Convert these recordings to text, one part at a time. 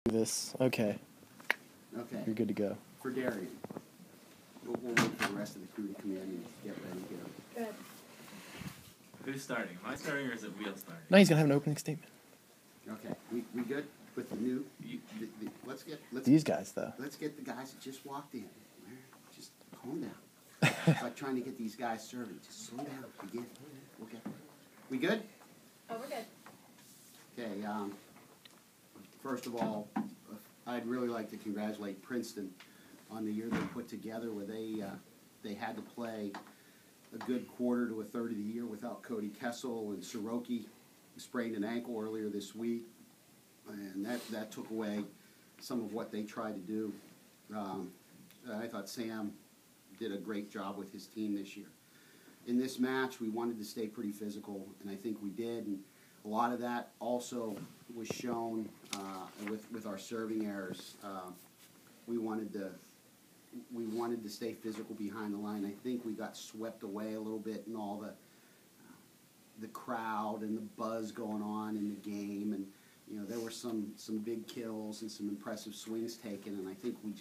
this. Okay. Okay. You're good to go. For Darian. We'll wait for the rest of the crew to come in and get ready here. Good. Who's starting? Am I starting or is it Wheel starting? No, he's gonna have an opening statement. Okay. We good with the new? Let's These guys, though. Let's get the guys that just walked in. Just calm down. It's like trying to get these guys serving. Just slow down. Begin. Okay. We good? Oh, we're good. Okay. First of all, I'd really like to congratulate Princeton on the year they put together, where they had to play a good quarter to a third of the year without Cody Kessel, and Soroki sprained an ankle earlier this week, and that took away some of what they tried to do. I thought Sam did a great job with his team this year. In this match, we wanted to stay pretty physical, and I think we did. And a lot of that also was shown with our serving errors. We wanted to stay physical behind the line. I think we got swept away a little bit in all the crowd and the buzz going on in the game, and there were some big kills and some impressive swings taken, and I think we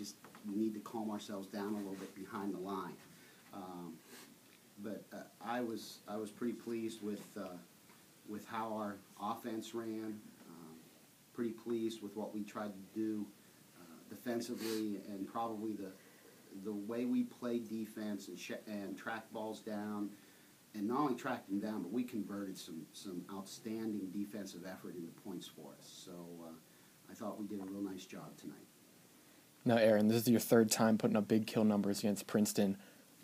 need to calm ourselves down a little bit behind the line. But I was pretty pleased with how our offense ran. Pretty pleased with what we tried to do defensively, and probably the way we played defense and tracked balls down, and not only tracked them down, but we converted some outstanding defensive effort into points for us. So I thought we did a real nice job tonight. Now, Aaron, this is your third time putting up big kill numbers against Princeton.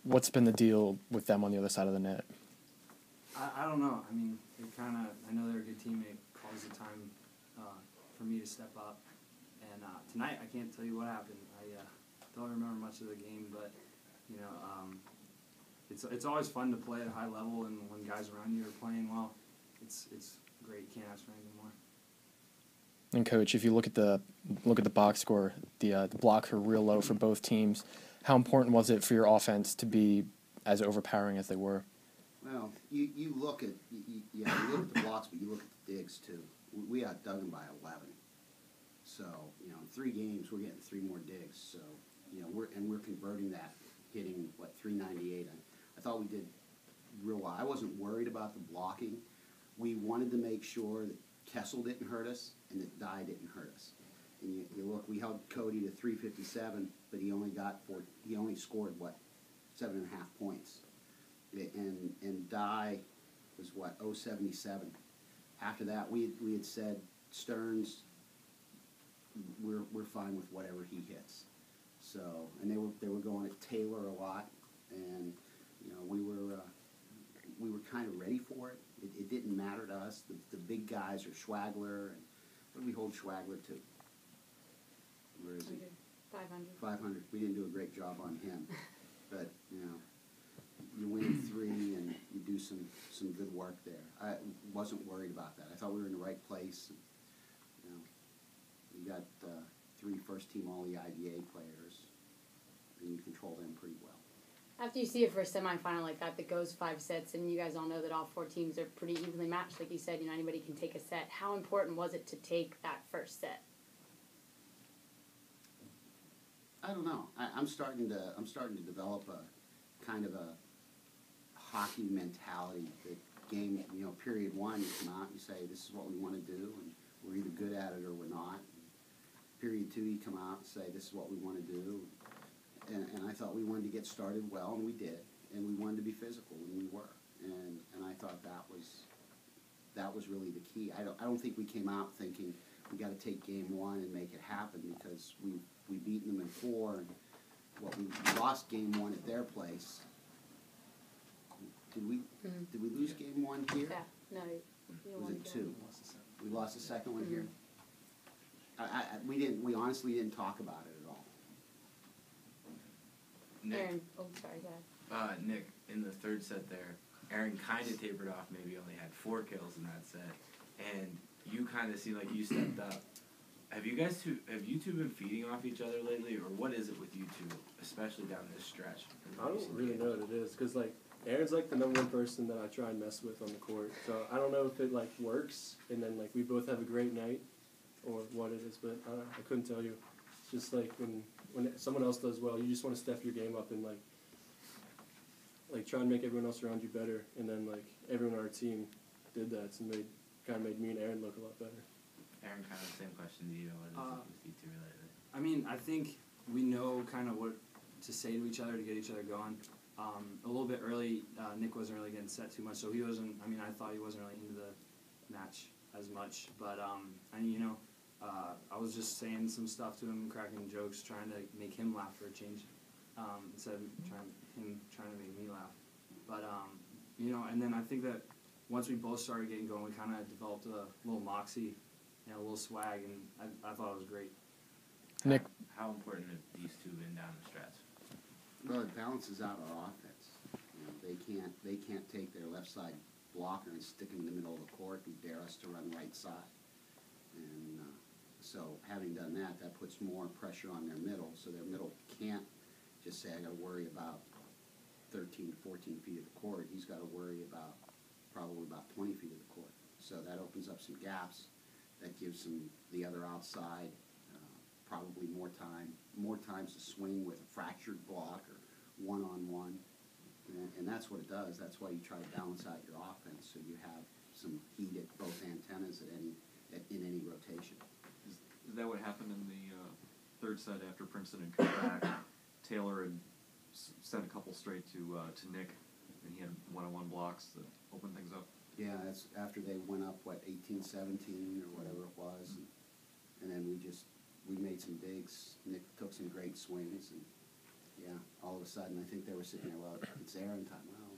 What's been the deal with them on the other side of the net? I don't know. I mean, I know they're a good teammate. Calls the time for me to step up. And tonight, I can't tell you what happened. I don't remember much of the game, but it's always fun to play at a high level, and when guys around you are playing well, it's great. You can't ask for anything more. And Coach, if you look at the box score, the blocks are real low for both teams. How important was it for your offense to be as overpowering as they were? Well, you look at you look at the blocks, but you look at the digs too. We outdug them by 11. So in 3 games we're getting 3 more digs. So we're converting that, hitting 398. I thought we did real well. I wasn't worried about the blocking. We wanted to make sure that Kessel didn't hurt us and that Dye didn't hurt us. And you look, we held Cody to 357, but he only scored 7.5 points. And Dye was 077. After that, we had said Stearns, we're fine with whatever he hits. So, and they were going at Taylor a lot, and we were kind of ready for it. It didn't matter to us. The big guys are Schwagler, and what did we hold Schwagler to? Where is he? 500. 500. We didn't do a great job on him, but you win 3 and you do some good work there. I wasn't worried about that. I thought we were in the right place. You got 3 first-team All-EIVA players, and you control them pretty well. After you see a first semifinal like that goes 5 sets, and you guys all know that all 4 teams are pretty evenly matched, like you said, anybody can take a set. How important was it to take that first set? I don't know. I'm starting to develop a kind of a hockey mentality. That game, period 1, you come out and you say, this is what we want to do, and we're either good at it or we're not. Period 2, you come out and say, this is what we want to do. And I thought we wanted to get started well, and we did. And we wanted to be physical, and we were. And I thought that was really the key. I don't think we came out thinking we got to take game 1 and make it happen, because we beaten them in 4, and we lost game 1 at their place. Did we lose game 1 here? Yeah, no. Was it 2? We lost the second one here. We honestly didn't talk about it at all. Nick, Aaron, sorry, go ahead. Nick, in the third set there, Aaron kind of tapered off, maybe only had 4 kills in that set, and you kind of seemed like you stepped up. Have you two been feeding off each other lately, or what is it with you two, especially down this stretch? I don't really know what it is, because Aaron's the number 1 person that I try and mess with on the court. So I don't know if it works, and then we both have a great night, or what it is, but I couldn't tell you. It's just like when someone else does well, you just want to step your game up and like try and make everyone else around you better. And then like everyone on our team did that, so kind of made me and Aaron look a lot better. Aaron, kind of the same question to you. What is it with you two lately? I mean, I think we know kind of what to say to each other to get each other going. A little bit early, Nick wasn't really getting set too much, so he wasn't. I mean, I thought he wasn't really into the match as much, but I was just saying some stuff to him, cracking jokes, trying to make him laugh for a change, instead of trying to make me laugh. But and then I think that once we both started getting going, we kind of developed a little moxie and a little swag, and I thought it was great. Nick, how important have these two been down the stretch? Well, it balances out our offense. You know, they can't take their left side blocker and stick him in the middle of the court and dare us to run right side. And so having done that, that puts more pressure on their middle, so their middle can't just say, I got to worry about 13 to 14 feet of the court. He's got to worry about probably about 20 feet of the court. So that opens up some gaps. That gives the other outside probably more times to swing with a fractured block or one-on-one. And that's what it does. That's why you try to balance out your offense, so you have some heat at both antennas in any rotation. Is that what happened in the third set after Princeton had come back? Taylor had sent a couple straight to Nick, and he had one-on-one blocks that opened things up. Yeah, that's after they went up, 18-17 or whatever it was. And then we made some digs. Nick took some great swings, and yeah, all of a sudden I think they were sitting there, well, it's Aaron time. Well,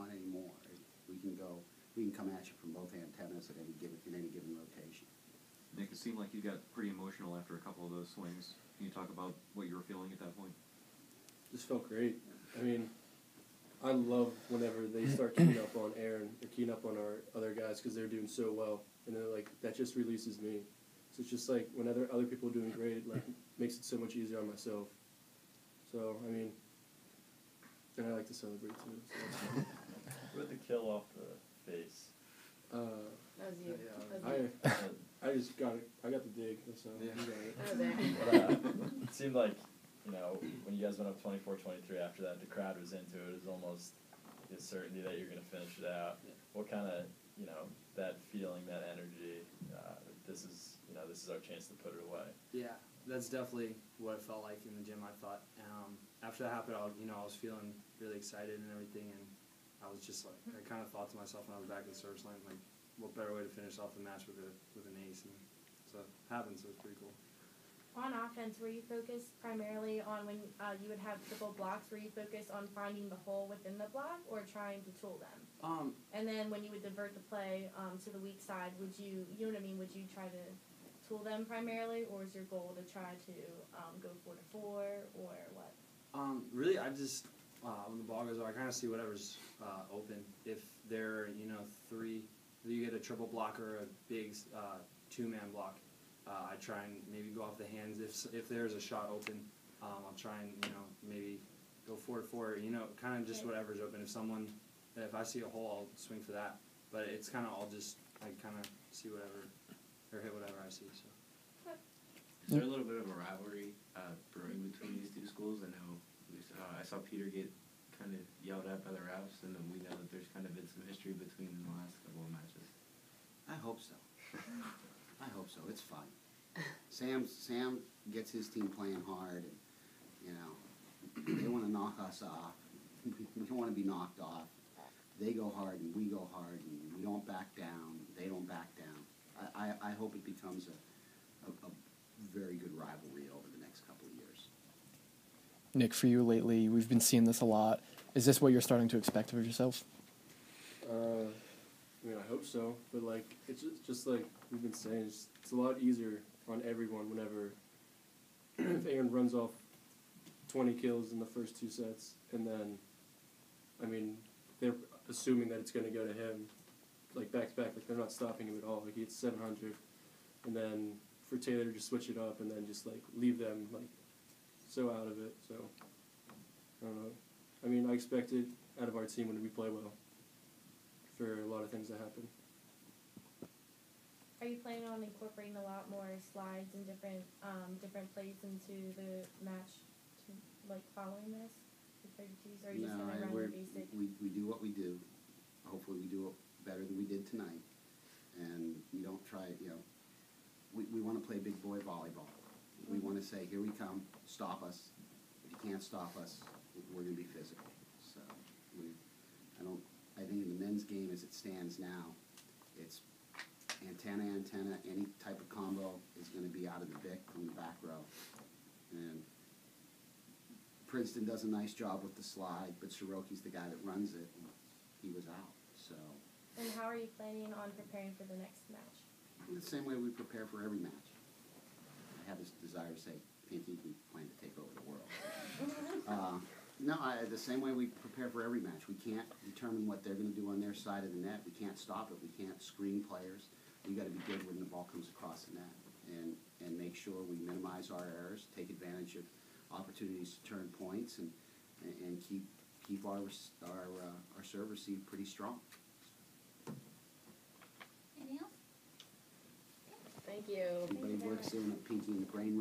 not anymore. We can come at you from both antennas in any given rotation. Nick, it seemed like you got pretty emotional after a couple of those swings. Can you talk about what you were feeling at that point? Just felt great. I mean, I love whenever they start keying up on Aaron or keying up on our other guys because they're doing so well, and then that just releases me. So it's just like when other people are doing great, it makes it so much easier on myself. So I mean, and I like to celebrate too. So With the kill off the face. That was you. I just got it. I got the dig. So you got it. That was it. But, it seemed like, when you guys went up 24-23 after that, the crowd was into it. It was almost a certainty that you're going to finish it out. Yeah. What kind of, that feeling, that energy, this is our chance to put it away. Yeah, that's definitely what it felt like in the gym, I thought. After that happened, I was feeling really excited and everything, and I was just I kind of thought to myself when I was back at the service line, what better way to finish off the match with an ace, and so it happened, so it's pretty cool. On offense, were you focused primarily on when you would have triple blocks, were you focused on finding the hole within the block or trying to tool them? And then when you would divert the play to the weak side, would you would you try to tool them primarily, or is your goal to try to go 4-4 or what? Really, I just, when the ball goes over, I kind of see whatever's open. If they're, three, you get a triple block or a big two-man block, I try and maybe go off the hands. If there's a shot open, I'll try and maybe go 4-4. Kind of just whatever's open. If I see a hole, I'll swing for that. But it's kind of all just I kind of see whatever or hit whatever I see. So. Is there a little bit of a rivalry brewing between these two schools? I know I saw Peter get kind of yelled at by the refs, and then we know that there's kind of been some history between the last couple of matches. I hope so. I hope so. It's fun. Sam gets his team playing hard, and they want to knock us off. We don't want to be knocked off. They go hard and we go hard, and we don't back down. They don't back down. I hope it becomes a very good rivalry over the next couple of years. Nick, for you lately, we've been seeing this a lot. Is this what you're starting to expect of yourself? I hope so, but it's just like we've been saying, it's a lot easier on everyone whenever if Aaron runs off 20 kills in the first two sets, and then, they're assuming that it's going to go to him, back to back, they're not stopping him at all. He hits 700, and then for Taylor to just switch it up and then just leave them so out of it. So I don't know. I expect it out of our team when we play well for a lot of things that happen. Are you planning on incorporating a lot more slides and different plays into the match, like following this, the 32s? Or are you just gonna run the basic? We do what we do. Hopefully, we do it better than we did tonight, and we don't try. We want to play big boy volleyball. We want to say, here we come, stop us. If you can't stop us, we're going to be physical. So I think in the men's game as it stands now, it's antenna, any type of combo is going to be out of the Vic from the back row. And Princeton does a nice job with the slide, but Siroki's the guy that runs it, and he was out. So. And how are you planning on preparing for the next match? The same way we prepare for every match. I have this desire to say, Pinky, we plan to take over the world. The same way we prepare for every match. We can't determine what they're going to do on their side of the net. We can't stop it. We can't screen players. We got to be good when the ball comes across the net, and make sure we minimize our errors, take advantage of opportunities to turn points, and keep our serve receive pretty strong. Thank you. Anybody works in Pinky and the brain